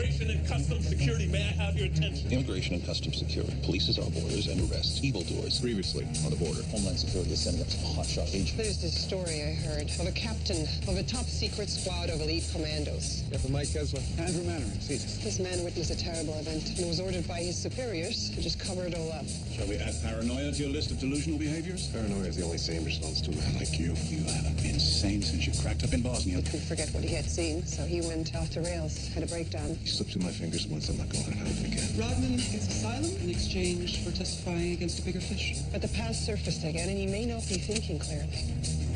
Immigration and Customs Security, may I have your attention? Immigration and Customs Security polices our borders and arrests evildoers. Previously on the border, Homeland Security is sending up some hotshot agents. There's this story I heard of a captain of a top-secret squad of elite commandos. Captain Mike Kessler. Andrew Mannering, Jesus. This man witnessed a terrible event and was ordered by his superiors to just cover it all up. Shall we add paranoia to your list of delusional behaviors? Paranoia is the only sane response to a man like you. You haven't been sane since you cracked up in Bosnia. Couldn't forget what he had seen, so he went off the rails, had a breakdown. He slipped through my fingers once, I'm not going to let it again. Rodman gets asylum in exchange for testifying against a bigger fish. But the past surfaced again, and he may not be thinking clearly.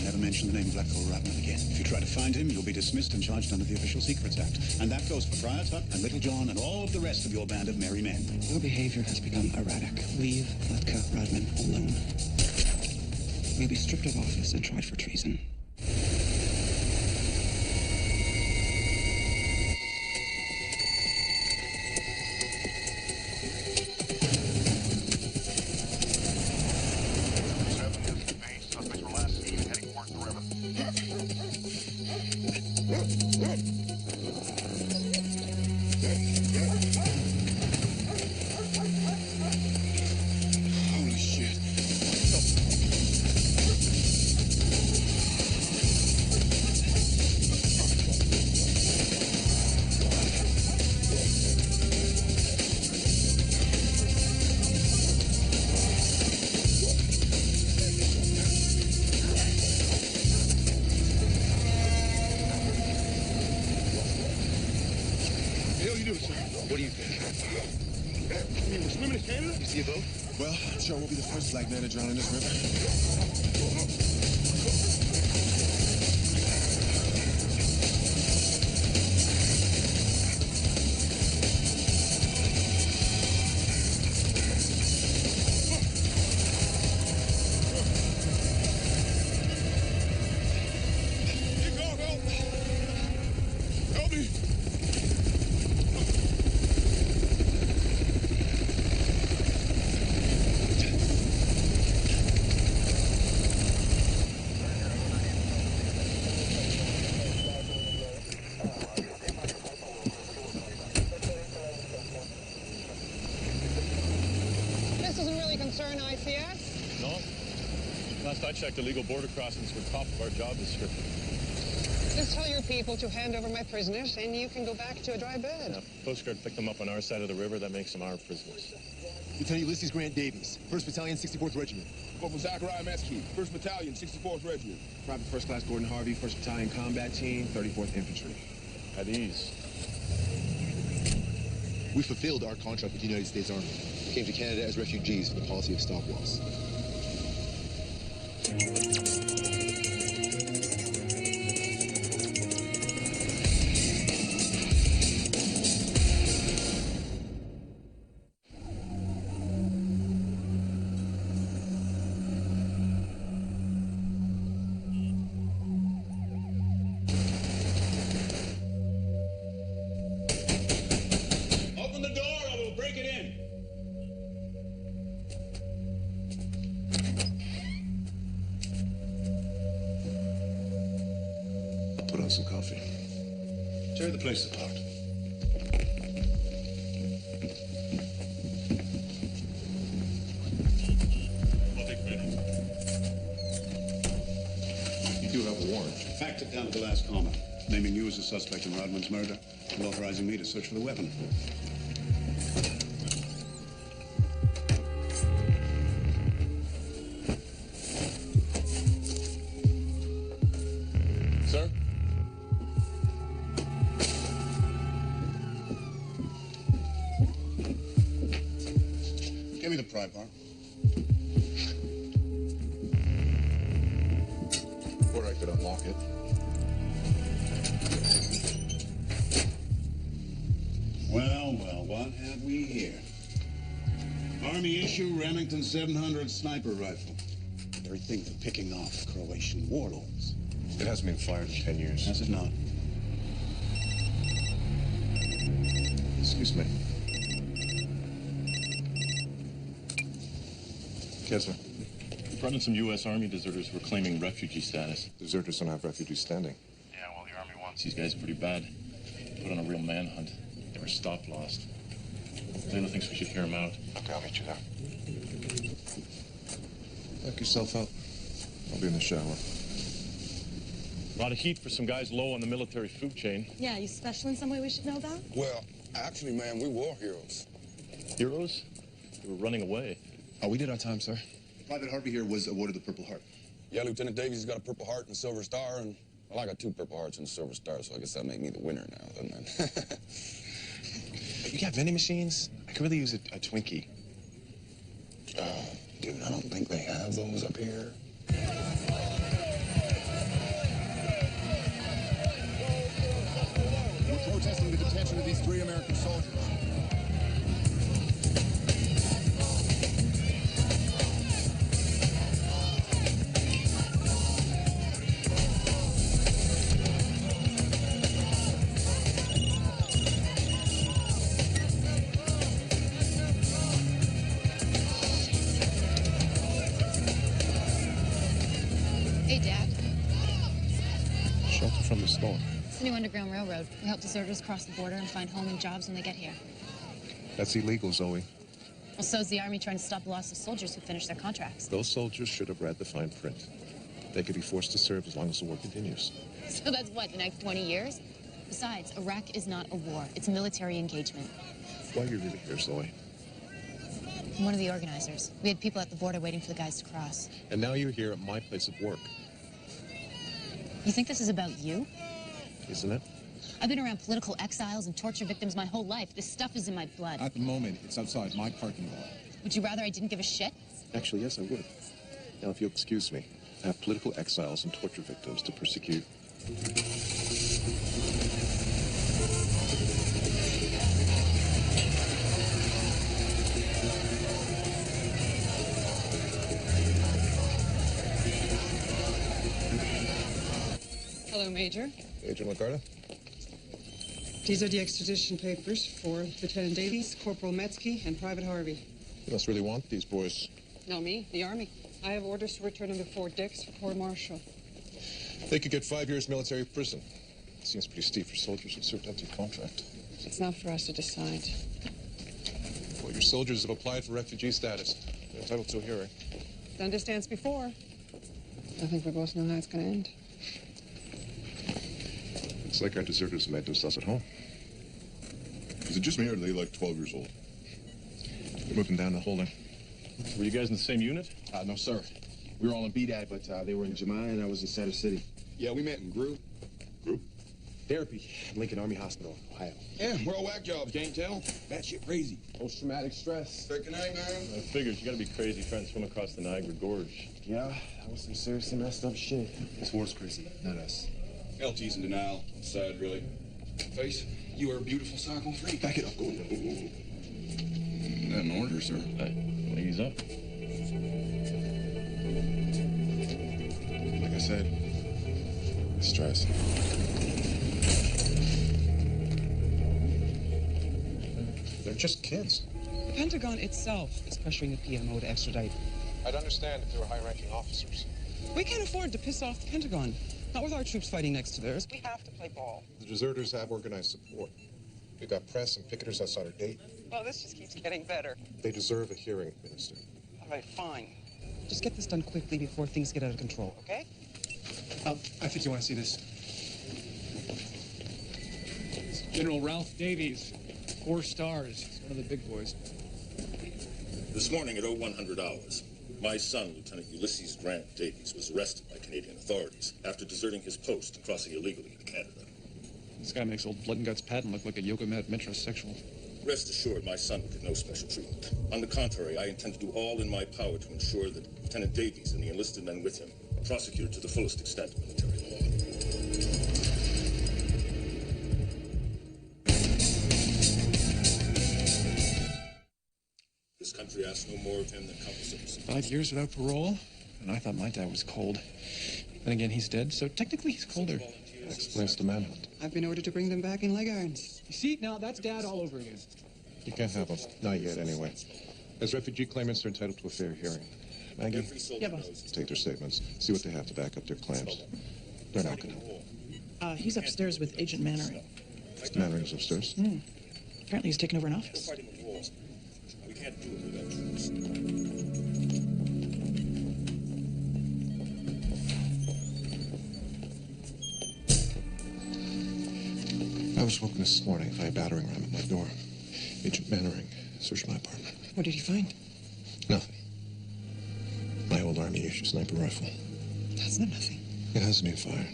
Never mention the name Blackpool Rodman again. If you try to find him, you'll be dismissed and charged under the Official Secrets Act. And that goes for Friar Tuck and Little John and all of the rest of your band of merry men. Your behavior has become erratic. Leave Latka Rodman alone. You'll be stripped of office and tried for treason. Holy shit. What do you think? You mean we're swimming in Canada? You see a boat? Well, I'm sure I won't be the first black man to drown in this river. Help me! This doesn't really concern ICS. No. Last I checked, illegal border crossings were top of our job description. Just tell your people to hand over my prisoners, and you can go back to a dry bed. Now, Coast Guard picked them up on our side of the river. That makes them our prisoners. Lieutenant Ulysses Grant Davies, 1st Battalion, 64th Regiment. Corporal Zachariah Mesky, 1st Battalion, 64th Regiment. Private First Class Gordon Harvey, 1st Battalion Combat Team, 34th Infantry. At ease. We fulfilled our contract with the United States Army. We came to Canada as refugees for the policy of stop loss. Open the door or we'll break it in. I'll put on some coffee. Tear the place apart. I'll take a minute. You do have a warrant. Fact it down to the last comma. Naming you as a suspect in Rodman's murder and authorizing me to search for the weapon. Sir? Give me the pry bar. Or I could unlock it. Well, what have we here? Army issue Remington 700 sniper rifle. The very thing for picking off Croatian warlords. It hasn't been fired in 10 years. Has it not? Excuse me. Kessler, We brought in some U.S. Army deserters who were claiming refugee status. deserters don't have refugee standing. Yeah, well, the Army wants these guys pretty bad. Put on a real manhunt. They Or stop lost. Lena thinks we should hear him out. Okay, I'll meet you there. Knock yourself out. I'll be in the shower. A lot of heat for some guys low on the military food chain. Yeah, you special in some way we should know about? Well, actually, man, we war heroes. Heroes? They were running away. Oh, we did our time, sir. Private Harvey here was awarded the Purple Heart. Yeah, Lieutenant Davies has got a Purple Heart and a Silver Star, and well, I got 2 Purple Hearts and a Silver Star, so I guess that make me the winner now, doesn't it? You got vending machines? I could really use a Twinkie. Dude, I don't think they have those up here. We're protesting the detention of these 3 American soldiers. Hey, Dad. Shelter from the storm. It's the new Underground Railroad. We help deserters cross the border and find home and jobs when they get here. That's illegal, Zoe. Well, so's the Army trying to stop the loss of soldiers who finish their contracts. Those soldiers should have read the fine print. They could be forced to serve as long as the war continues. So that's what, the next 20 years? Besides, Iraq is not a war. It's a military engagement. Why are you really here, Zoe? I'm one of the organizers. We had people at the border waiting for the guys to cross. And now you're here at my place of work. You think this is about you? Isn't it? I've been around political exiles and torture victims my whole life. This stuff is in my blood. At the moment, it's outside my parking lot. Would you rather I didn't give a shit? Actually, yes, I would. Now, if you'll excuse me, I have political exiles and torture victims to persecute. Hello, Major. Agent Lagarda? These are the extradition papers for Lieutenant Davies, Corporal Metzke, and Private Harvey. You must really want these boys. No, me, the Army. I have orders to return them to Fort Dix for court-martial. They could get 5 years military prison. Seems pretty steep for soldiers who served out their contract. It's not for us to decide. Well, your soldiers have applied for refugee status. They're entitled to a hearing. Done this dance before. I think we both know how it's going to end. Looks like our deserters made themselves at home. Is it just me or are they like 12 years old? We're moving down to holding. Were you guys in the same unit? No, sir. We were all in BDAD, but they were in Jemai and I was in Center City. Yeah, we met in group. Group? Therapy at Lincoln Army Hospital, Ohio. Yeah, we're all whack jobs, can't tell. That shit crazy. Post-traumatic stress. Say good night, man. I figured you gotta be crazy trying to swim across the Niagara Gorge. Yeah, that was some seriously messed up shit. This war's crazy, not us. LT's in denial. Sad, really. Face, you are a beautiful cycle freak. Back it up. Go. That in order, sir. Ease up. Like I said, stress. They're just kids. The Pentagon itself is pressuring the PMO to extradite. I'd understand if they were high-ranking officers. We can't afford to piss off the Pentagon. Not with our troops fighting next to theirs. We have to play ball. The deserters have organized support. We've got press and picketers outside our gate. Well, this just keeps getting better. They deserve a hearing, Minister. All right, fine. Just get this done quickly before things get out of control, okay? I think you want to see this. It's General Ralph Davies, 4 stars. He's one of the big boys. This morning at 0100 hours, my son, Lieutenant Ulysses Grant Davies, was arrested by Canadian authorities after deserting his post and crossing illegally into Canada. This guy makes old Blood and Guts Patton look like a yoga mat metrosexual. Rest assured, my son will get no special treatment. On the contrary, I intend to do all in my power to ensure that Lieutenant Davies and the enlisted men with him are prosecuted to the fullest extent of military law. This country asks no more of him than countless others. 5 years without parole, and I thought my dad was cold. Then again, he's dead, so technically he's colder. That explains the manhunt. I've been ordered to bring them back in leg irons. You see, now that's Dad all over again. You can't have them. Not yet, anyway. As refugee claimants, they're entitled to a fair hearing. Maggie? Every soldier knows. Take their statements. See what they have to back up their claims. They're not going to. He's upstairs with Agent Mannering. Mannering's upstairs. Apparently he's taken over an office. We're fighting with walls. We can't do it without troops. I was woken this morning by a battering ram at my door. Agent Mannering searched my apartment. What did he find? Nothing. My old Army issue sniper rifle. That's not nothing. It hasn't been fired.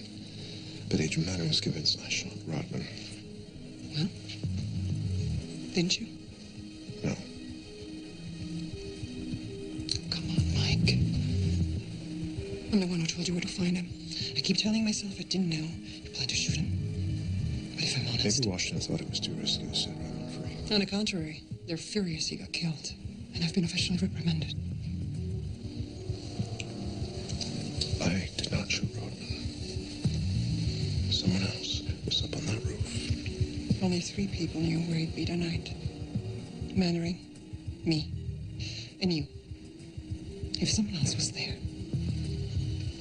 But Agent Mannering is convinced I shot Rodman. Well, didn't you? No. Come on, Mike. I'm the one who told you where to find him. I keep telling myself I didn't know you planned to shoot him. But if I'm honest... Maybe Washington thought it was too risky to set Rodman free. On the contrary, they're furious he got killed. And I've been officially reprimanded. I did not shoot Rodman. Someone else was up on that roof. Only 3 people knew where he'd be tonight. Mannering, me, and you. If someone else was there...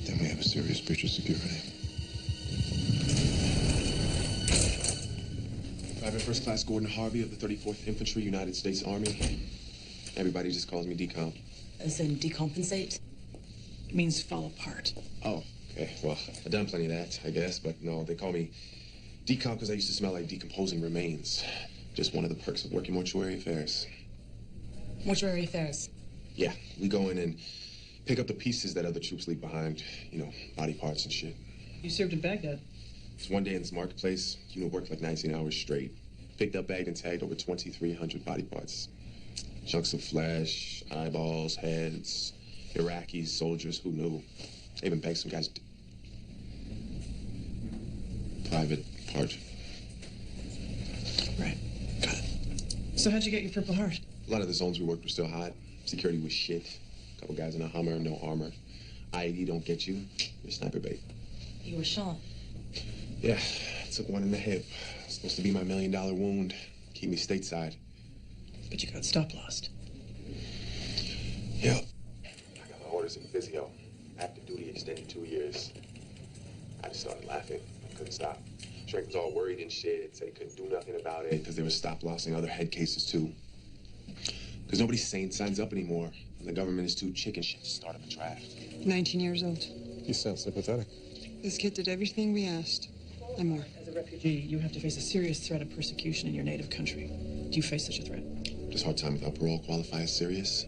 Then we have a serious breach of security. Private First Class Gordon Harvey of the 34th Infantry, United States Army. Everybody just calls me decomp. As in decompensate? It means fall apart. Oh, okay. Well, I've done plenty of that, I guess, but no, they call me decomp because I used to smell like decomposing remains. Just one of the perks of working mortuary affairs. Mortuary affairs? Yeah, we go in and pick up the pieces that other troops leave behind. You know, body parts and shit. You served in Baghdad. It's one day in this marketplace, unit worked like 19 hours straight. Picked up, bagged, and tagged over 2,300 body parts. Chunks of flesh, eyeballs, heads, Iraqis, soldiers, who knew? They even bagged some guys. Private part. Right. Got it. So how'd you get your Purple Heart? A lot of the zones we worked were still hot. Security was shit. A couple guys in a Hummer, no armor. IED don't get you. You're sniper bait. You were shot? Yeah, I took one in the hip. Supposed to be my $1 million wound. Keep me stateside. But you got stop-lossed. Yep. I got my orders in physio. Active duty extended 2 years. I just started laughing. I couldn't stop. Shrek was all worried and shit. Said he couldn't do nothing about it because they were stop-lossing other head cases, too. Because nobody sane signs up anymore. And the government is too chicken shit to start up a draft. 19 years old. You sound sympathetic. This kid did everything we asked. And more. As a refugee, you have to face a serious threat of persecution in your native country. Do you face such a threat? Does hard time without parole qualify as serious?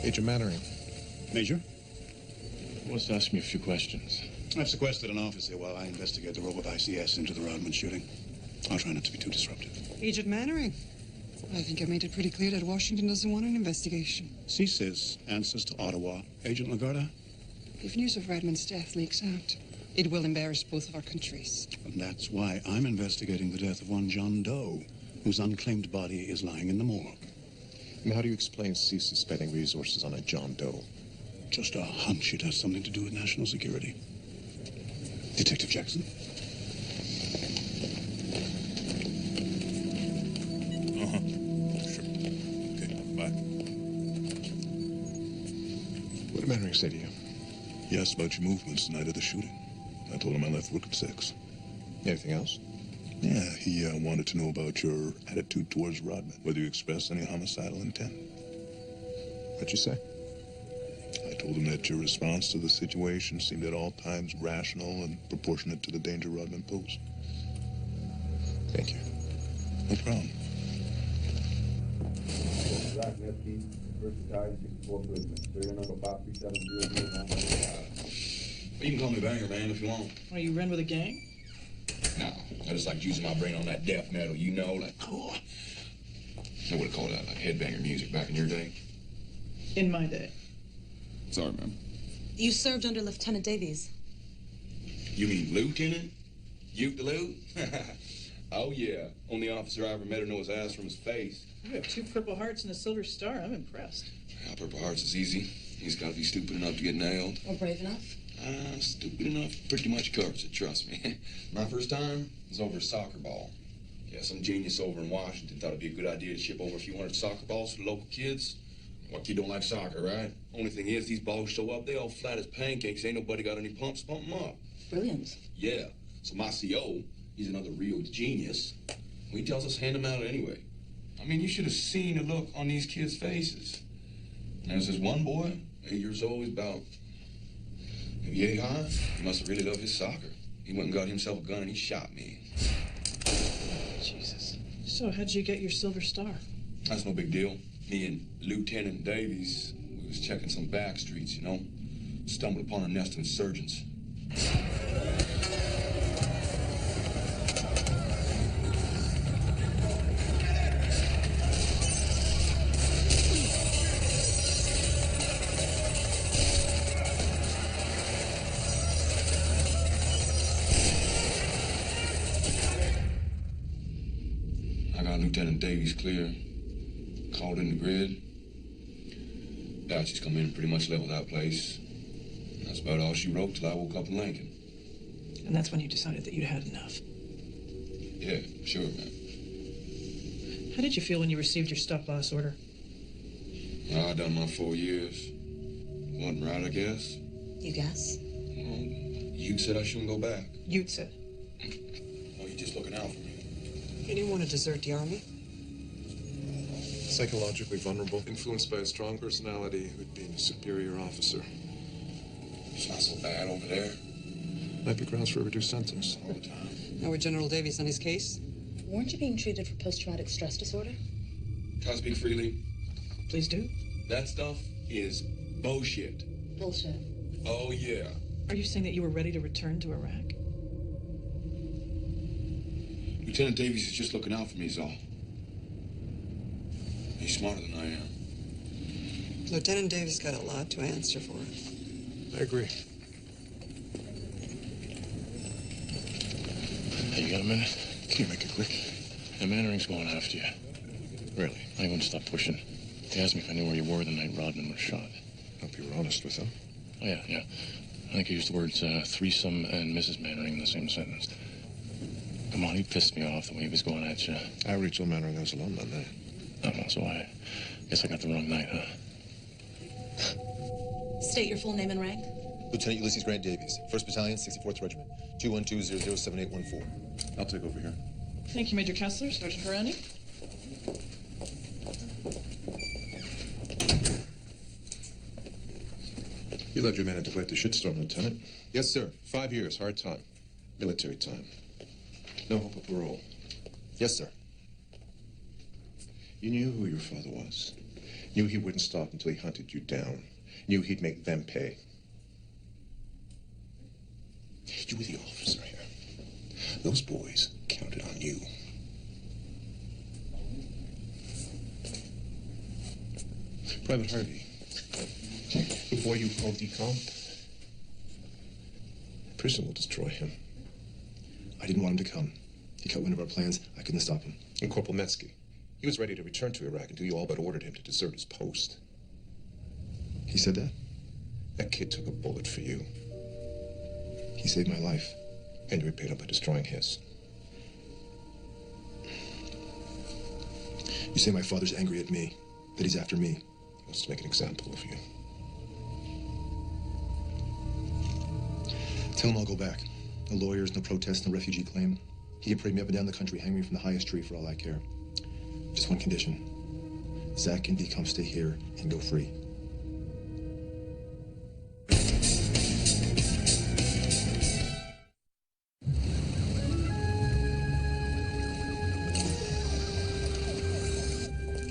Agent Mannering. Major? Wants to ask me a few questions. I've sequestered an officer while I investigate the role of ICS into the Rodman shooting. I'll try not to be too disruptive. Agent Mannering. I think I made it pretty clear that Washington doesn't want an investigation. CSIS answers to Ottawa. Agent Lagarda? If news of Rodman's death leaks out, it will embarrass both of our countries. And that's why I'm investigating the death of one John Doe, whose unclaimed body is lying in the morgue. And how do you explain CSIS spending resources on a John Doe? Just a hunch it has something to do with national security. Detective Jackson? Sure. Okay, bye. What did Mannering say to you? He asked about your movements the night of the shooting. I told him I left work at 6. Anything else? Yeah, he wanted to know about your attitude towards Rodman, whether you expressed any homicidal intent. What'd you say? I told him that your response to the situation seemed at all times rational and proportionate to the danger Rodman posed. Thank you. No problem. You can call me Banger, man, if you want. Are you run with a gang? No, I just like using my brain on that death metal, you know, like, oh. I would have called that like headbanger music back in your day. In my day. Sorry, ma'am. You served under Lieutenant Davies. You mean lieutenant? Ute the Lute? Oh, yeah. Only officer I ever met who knows his ass from his face. You have 2 Purple Hearts and a Silver Star. I'm impressed. Yeah, Purple Hearts is easy. He's got to be stupid enough to get nailed. Or brave enough? Stupid enough pretty much covers it, trust me. My first time was over a soccer ball. Yeah, some genius over in Washington thought it'd be a good idea to ship over a few hundred soccer balls for the local kids. What, you don't like soccer, right? Only thing is, these balls show up, they all flat as pancakes. Ain't nobody got any pumps to pump them up. Brilliant. Yeah. So my CO, he's another real genius. He tells us hand them out anyway. I mean, you should have seen the look on these kids' faces. There's this one boy, 8 years old, he's about maybe 8 high. He must have really loved his soccer. He went and got himself a gun and he shot me. Jesus. So how'd you get your silver star? That's no big deal. Me and Lieutenant Davies, we was checking some back streets, you know. Stumbled upon a nest of insurgents. I got Lieutenant Davies clear. Called in the grid. Apaches come in and pretty much leveled that place. That's about all she wrote till I woke up in Lincoln. And that's when you decided that you'd had enough. Yeah, sure, man. How did you feel when you received your stop-loss order? Well, I done my 4 years. Wasn't right, I guess. You guess? Well, you said I shouldn't go back. You'd said. Oh, you're just looking out for me. You didn't want to desert the army? Psychologically vulnerable, influenced by a strong personality who'd been a superior officer. It's not so bad over there. Might be grounds for a reduced sentence. All the time. Now with General Davies on his case? Weren't you being treated for post-traumatic stress disorder? Can I speak freely? Please do. That stuff is bullshit. Bullshit. Oh, yeah. Are you saying that you were ready to return to Iraq? Lieutenant Davies is just looking out for me, is all. He's smarter than I am. Lieutenant Davies got a lot to answer for. I agree. Hey, you got a minute? Can you make it quick? The Mannering's going after you. Really? I wouldn't stop pushing. He asked me if I knew where you were the night Rodman was shot. Hope you were honest with him. Oh, yeah. I think he used the words threesome and Mrs. Mannering in the same sentence. Come on, he pissed me off the way he was going at you. I reached Joe Mannering was alone that night. Oh, no, so I guess I got the wrong night, huh? State your full name and rank. Lieutenant Ulysses Grant Davies, 1st Battalion, 64th Regiment, 212-007814. I'll take over here. Thank you, Major Kessler. Sergeant Harani. You led your men into quite the shitstorm, Lieutenant. Yes, sir. 5 years, hard time. Military time. No hope of parole. Yes, sir. You knew who your father was. Knew he wouldn't stop until he hunted you down. Knew he'd make them pay. You were the officer here. Those boys counted on you. Private Harvey, the boy you called decom, prison will destroy him. I didn't want him to come. He cut wind of our plans. I couldn't stop him. And Corporal Metsky, he was ready to return to Iraq until you all but ordered him to desert his post. He said that? That kid took a bullet for you. He saved my life. And you repaid him by destroying his. You say my father's angry at me, that he's after me. He wants to make an example of you. Tell him I'll go back. No lawyers, no protests, no refugee claim. He can parade me up and down the country, hang me from the highest tree for all I care. Just one condition. Zach and decom stay here and go free.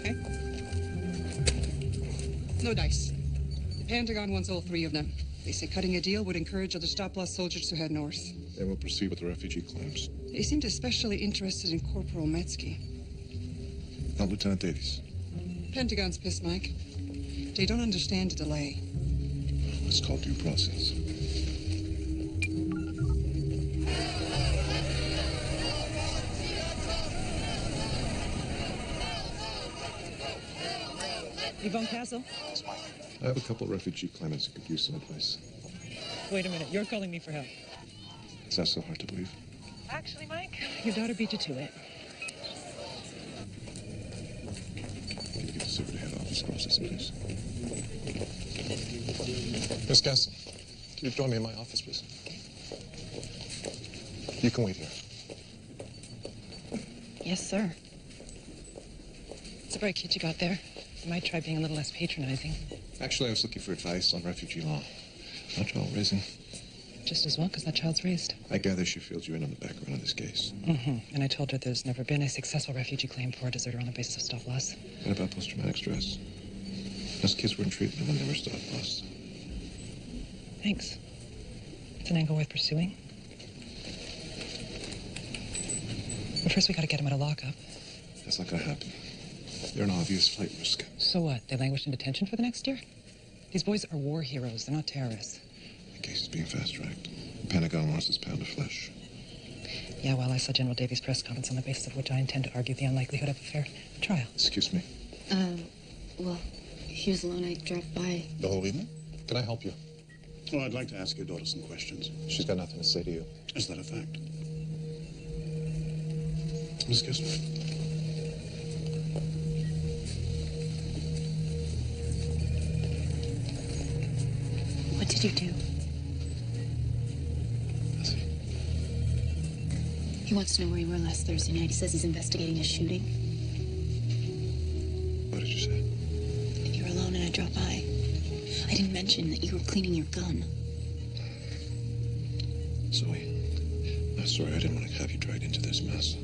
Okay. No dice. The Pentagon wants all 3 of them. They say cutting a deal would encourage other stop-loss soldiers to head north. Then we'll proceed with the refugee claims. They seemed especially interested in Corporal Metsky. Not Lieutenant Davies. Pentagon's pissed, Mike. They don't understand the delay. It's called due process. Yvonne Castle? I have a couple of refugee claimants who could use some advice. Wait a minute, you're calling me for help. Is that so hard to believe? Actually, Mike, your daughter beat you to it. Can you get this over to head office processing, please? Miss Gasson, can you join me in my office, please? You can wait here. Yes, sir. It's a bright kid you got there. You might try being a little less patronizing. Actually, I was looking for advice on refugee law, not child raising. Just as well, because that child's raised. I gather she filled you in on the background of this case. Mm-hmm. And I told her there's never been a successful refugee claim for a deserter on the basis of stop loss. What about post-traumatic stress? Those kids weren't treated when they were stop loss. Thanks. It's an angle worth pursuing. But first, we gotta get him out of lockup. That's not gonna happen. They're an obvious flight risk. So what? They languished in detention for the next year? These boys are war heroes. They're not terrorists. The case is being fast-tracked. The Pentagon wants this pound of flesh. Yeah, well, I saw General Davies' press conference on the basis of which I intend to argue the unlikelihood of a fair trial. Excuse me? Well, he was alone. I dropped by. The whole evening? Can I help you? Well, I'd like to ask your daughter some questions. She's got nothing to say to you. Is that a fact? Miss Gasson. What did you do? Nothing. He wants to know where you were last Thursday night. He says he's investigating a shooting. What did you say? You were alone and I dropped by. I didn't mention that you were cleaning your gun. Zoe, I'm sorry I didn't want to have you dragged into this mess.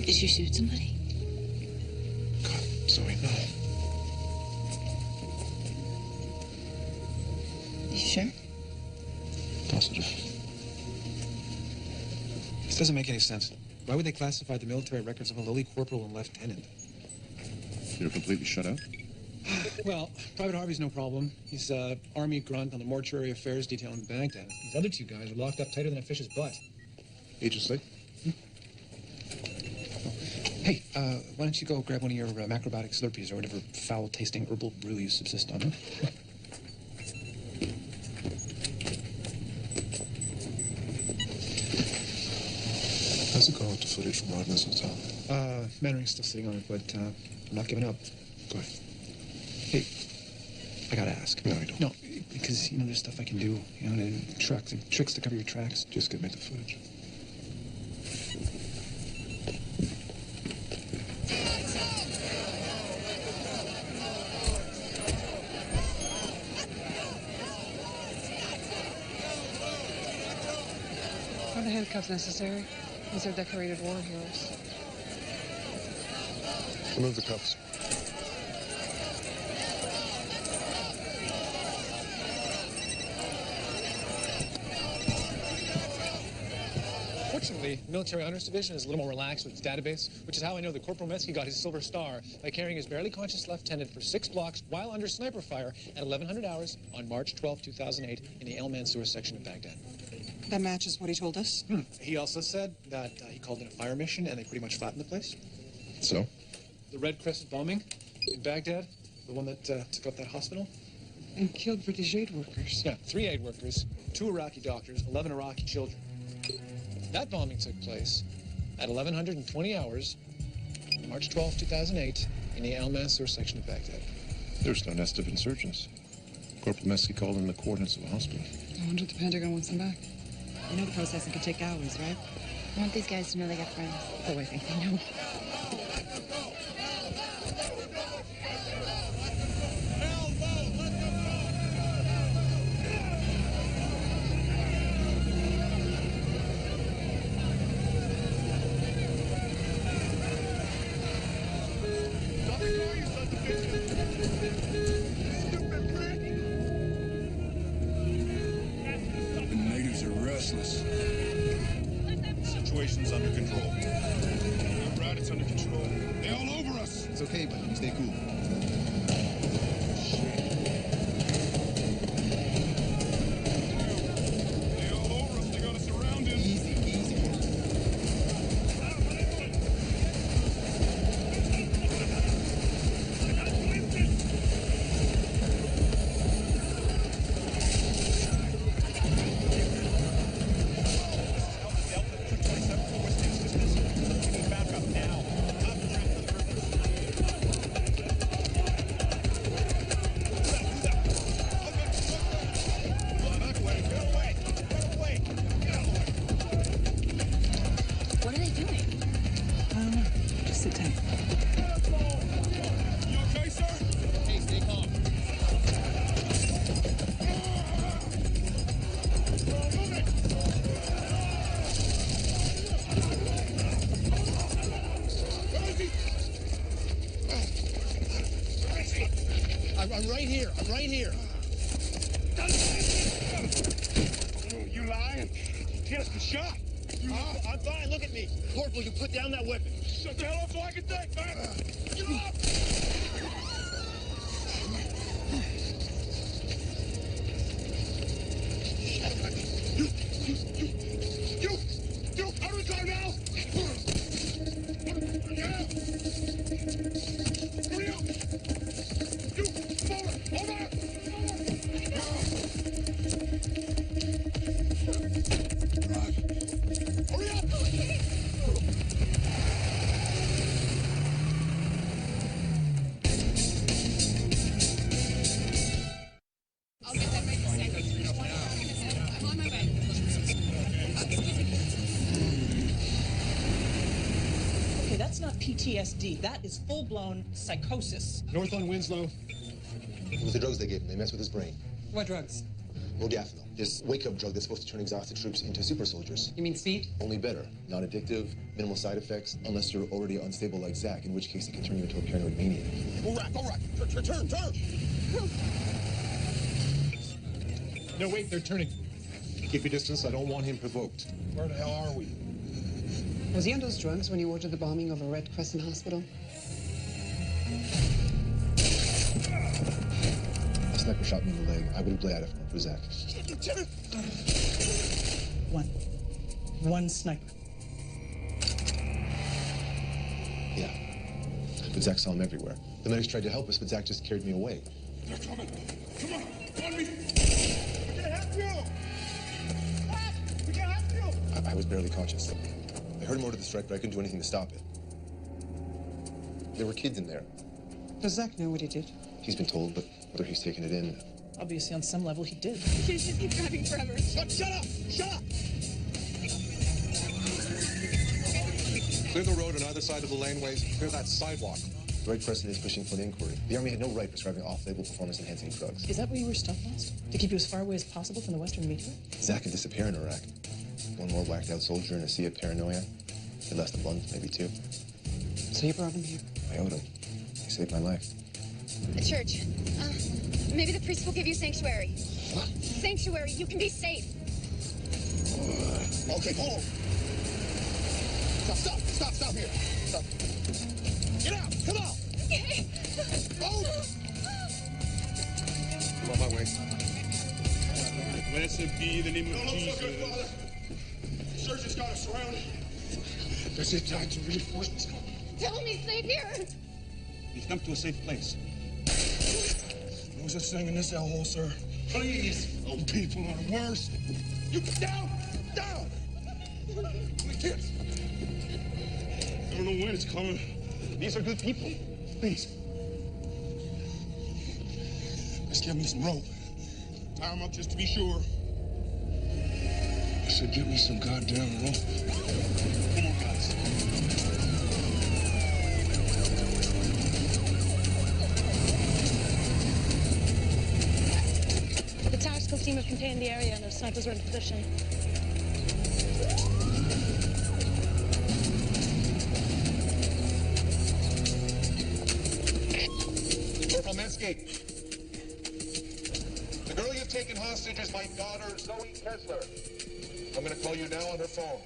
Did you shoot somebody? God, Zoe, no. You sure? Positive. This doesn't make any sense. Why would they classify the military records of a lowly corporal and lieutenant? You're completely shut out? Well, Private Harvey's no problem. He's Army grunt on the mortuary affairs detail in Baghdad. These other two guys are locked up tighter than a fish's butt. Agency? Hey, why don't you go grab one of your macrobiotic Slurpees or whatever foul-tasting herbal brew you subsist on, huh? How's it going with the footage from Rodman's hotel? Mannering's still sitting on it, but I'm not giving up. Good. Hey, I gotta ask. No, you don't. No, because, there's stuff I can do, tricks to cover your tracks. Just give me the footage. Are the handcuffs necessary? These are decorated war heroes. Remove the cuffs. Fortunately, the Military Honors Division is a little more relaxed with its database, which is how I know that Corporal Metsky got his Silver Star by carrying his barely conscious lieutenant for 6 blocks while under sniper fire at 1100 hours on March 12, 2008 in the El Mansour section of Baghdad. That matches what he told us. He also said that he called in a fire mission and they pretty much flattened the place. So? The Red Crescent bombing in Baghdad, the one that took out that hospital. And killed British aid workers. Yeah, 3 aid workers, 2 Iraqi doctors, 11 Iraqi children. That bombing took place at 1120 hours, March 12, 2008, in the El Mansour section of Baghdad. There's no nest of insurgents. Corporal Metsky called in the coordinates of the hospital. I wonder if the Pentagon wants them back. You know the processing could take hours, right? I want these guys to know they got friends. Oh, I think they know. The natives are restless. Situation's under control. I'm right, it's under control. They all over us. It's okay, buddy. Stay cool. They all over us. They got us surrounded. Easy. right here. I'm right here. You lying? Get us the shot. I'm fine. Look at me. Corporal, you put down that weapon. Shut the hell up so I can think, man. Get up! You! Out of the car now! Yeah! Hurry up! You! Forward! Over! Hurry up! I'll get that right in a second. I'm on my way. Okay, that's not PTSD. That is full-blown psychosis. North on Winslow. It was the drugs they gave him. They messed with his brain. What drugs? Modafinil. This wake-up drug that's supposed to turn exhausted troops into super soldiers. You mean speed? Only better. Not addictive, minimal side effects, unless you're already unstable like Zach, in which case it can turn you into a paranoid maniac. All right. Turn. No, wait, they're turning. Keep your distance. I don't want him provoked. Where the hell are we? Was he on those drugs when you ordered the bombing of a Red Crescent hospital? A sniper shot me in the leg. I would have bled out if it weren't for Zach. One sniper. Yeah. But Zach saw him everywhere. The medics tried to help us, but Zach just carried me away. They're coming. Come on me. We can't help you. We can't help you. I was barely conscious. I heard him order the strike, but I couldn't do anything to stop it. There were kids in there. Does Zach know what he did? He's been told, but whether he's taken it in... Obviously, on some level, he did. You can't just keep driving forever. Shut up! Clear the road on either side of the laneways. Clear that sidewalk. The Red Crescent is pushing for an inquiry. The Army had no right prescribing off-label performance-enhancing drugs. Is that where you were stuck last? To keep you as far away as possible from the Western media? Zach could disappear in Iraq. One more whacked-out soldier in a sea of paranoia. It lasted a month, maybe two. So you brought him here? I owed him. He saved my life. The church. Maybe the priest will give you sanctuary. What? Sanctuary. You can be safe. Okay, hold on. Stop here. Stop. Get out. Come on. Okay. Over. I'm on my way. Blessed be the name of Jesus. So good, Father. The church has got us surrounded. There's a time to reinforcements coming. Tell him he's safe here. We've come to a safe place. No such thing in this hellhole, sir. Please. Old people are the worst. You down! Kids. I don't know when it's coming. These are good people. Please. Let's give me some rope. Tie them up just to be sure. I said, give me some goddamn rope. Come on, guys. The tactical team have contained the area and their snipers are in position. Corporal Mensky, the girl you've taken hostage is my daughter, Zoe Kessler. I'm going to call you now on her phone.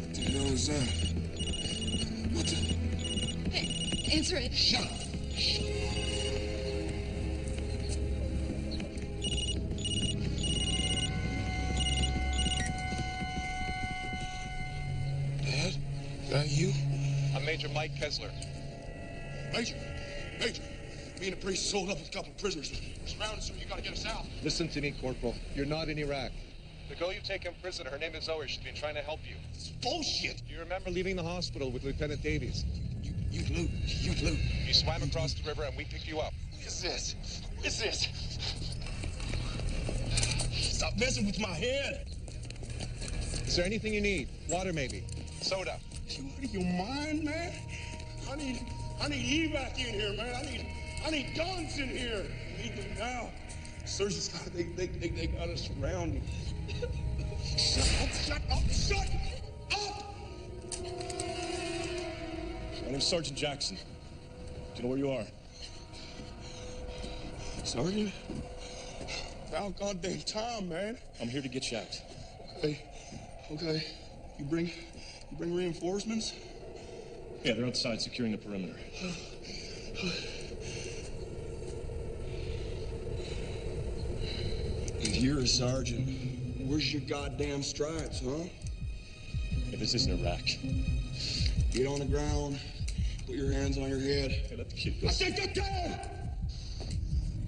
What the hell is that? What the? Hey, answer it. Shut up. Dad? That you? I'm Major Mike Kessler. Major. Me and the priest sold up with a couple of prisoners. We're surrounded, so you gotta get us out. Listen to me, Corporal. You're not in Iraq. The girl you've taken prisoner, her name is Zoe. She's been trying to help you. It's bullshit. Do you remember leaving the hospital with Lieutenant Davies? You loot. You swam across the river and we picked you up. Who is this? Stop messing with my head. Is there anything you need? Water, maybe? Soda? You out of your mind, man? I need evac in here, man. I need guns in here. I need them now. Surgeons they got us surrounded. Shut up! My name's Sergeant Jackson. Do you know where you are? Sergeant? About goddamn time, man. I'm here to get you out. Okay. You bring reinforcements? Yeah, they're outside securing the perimeter. If you're a sergeant, where's your goddamn stripes, huh? Hey, this isn't Iraq. Get on the ground. Put your hands on your head. Hey, let the kid go. I said get down!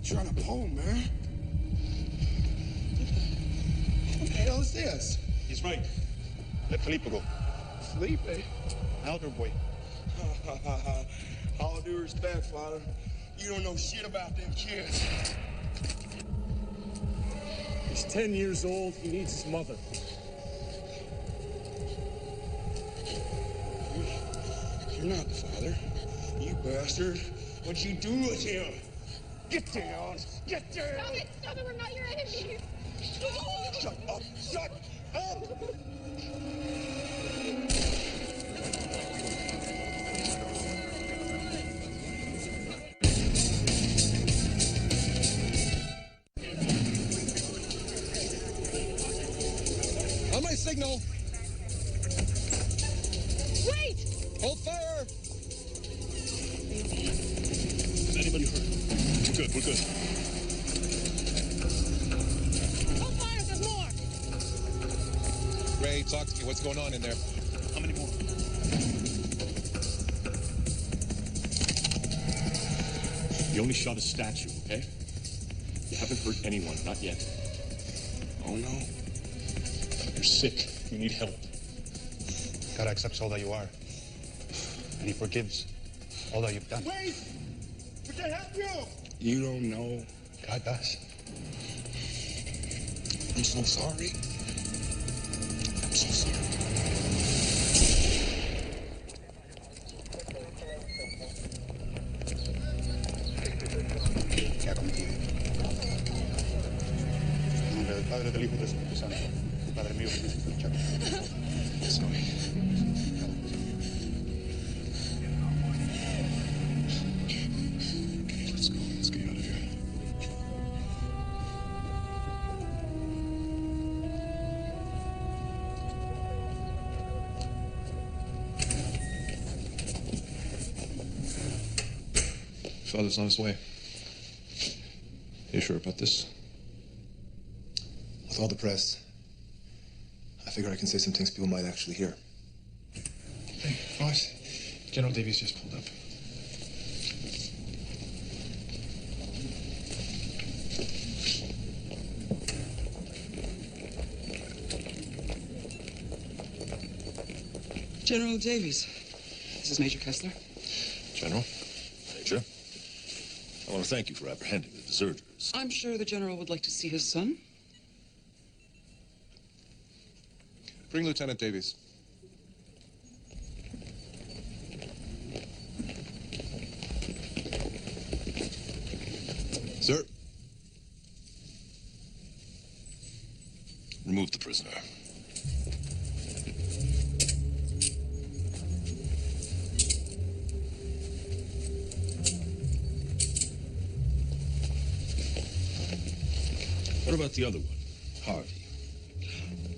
Trying to pull, man. What the hell is this? He's right. Let Felipe go. Felipe? Elder boy. All due respect, Father. You don't know shit about them kids. He's 10 years old. He needs his mother. You're not the father. You bastard. What'd you do with him? Get down! Get down! Stop it! Stop it! We're not your enemies! Shut up! Shut up! On my signal! Wait! Hold fire! Is anybody hurt? We're good. We're good. Hold fire! There's more! Ray, talk to me. What's going on in there? How many more? You only shot a statue, okay? You haven't hurt anyone, not yet. Oh, no. You're sick. You need help. God accepts all that you are. And he forgives all that you've done. Wait! We can help you! You don't know. God does. I'm so sorry. I'm so sorry. ¿Qué ha cometido? En nombre del Padre, del Hijo y del Espíritu Santo. Padre mío, Jesús, escuchame. Sorry. Let's go. Let's get out of here. Father's on his way. You sure about this? With all the press, I figure I can say some things people might actually hear. Hey, boss. General Davies just pulled up. General Davies. This is Major Kessler. General. Major. I want to thank you for apprehending the deserters. I'm sure the General would like to see his son. Bring Lieutenant Davies. Sir. Remove the prisoner. What about the other one, Harvey?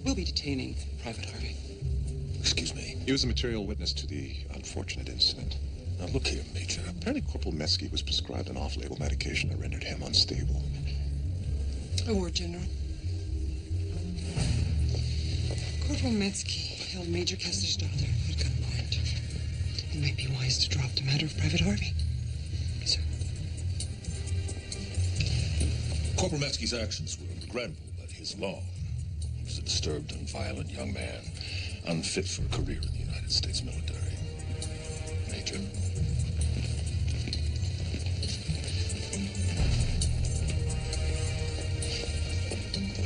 We'll be detaining Private Harvey. Excuse me. He was a material witness to the unfortunate incident. Now look here, Major. Apparently Corporal Metsky was prescribed an off-label medication that rendered him unstable. A word, General. Corporal Metsky held Major Kessler's daughter at gunpoint. It might be wise to drop the matter of Private Harvey. Sir. Corporal Metsky's actions were regrettable, but his law. He was a disturbed and violent young man, unfit for a career in the United States military. Major.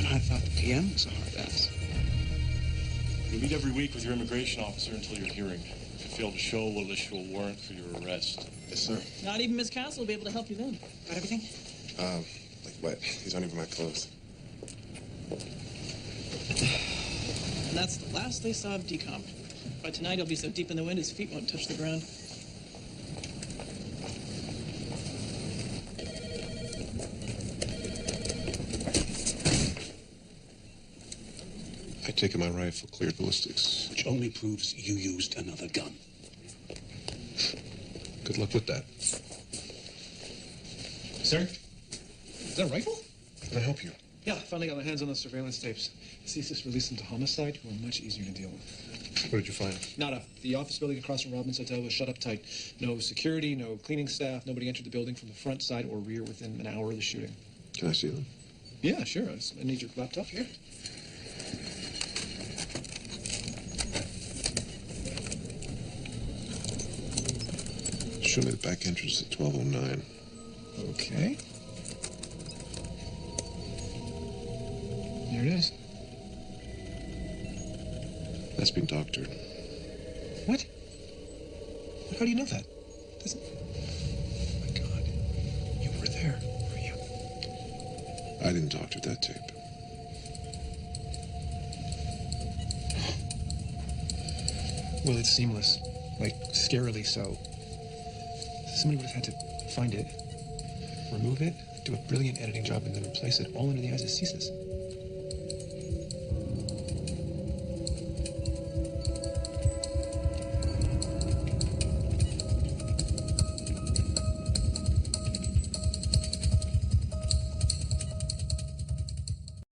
I thought the PM was a hard ass. You meet every week with your immigration officer until your hearing. If you fail to show, we'll issue a warrant for your arrest. Yes, sir. Not even Miss Castle will be able to help you then. Got everything? Like what? These aren't even my clothes. And that's the last they saw of Decom. By tonight, he'll be so deep in the wind, his feet won't touch the ground. taken my rifle, cleared ballistics. Which only proves you used another gun. Good luck with that. Sir? Is that a rifle? Can I help you? Yeah, finally got my hands on those surveillance tapes. CSIS released them to homicide, who are much easier to deal with. What did you find? Nada. The office building across from Robin's Hotel was shut up tight. No security, no cleaning staff. Nobody entered the building from the front, side, or rear within an hour of the shooting. Can I see them? Yeah, sure. I need your laptop here. Show me the back entrance at 1209. Okay. There it is. That's been doctored. What? How do you know that? Doesn't... Oh, my God. You were there, were you? I didn't doctor that tape. Well, it's seamless. Like, scarily so. Somebody would have had to find it, remove it, do a brilliant editing job, and then replace it all under the eyes of CSIS.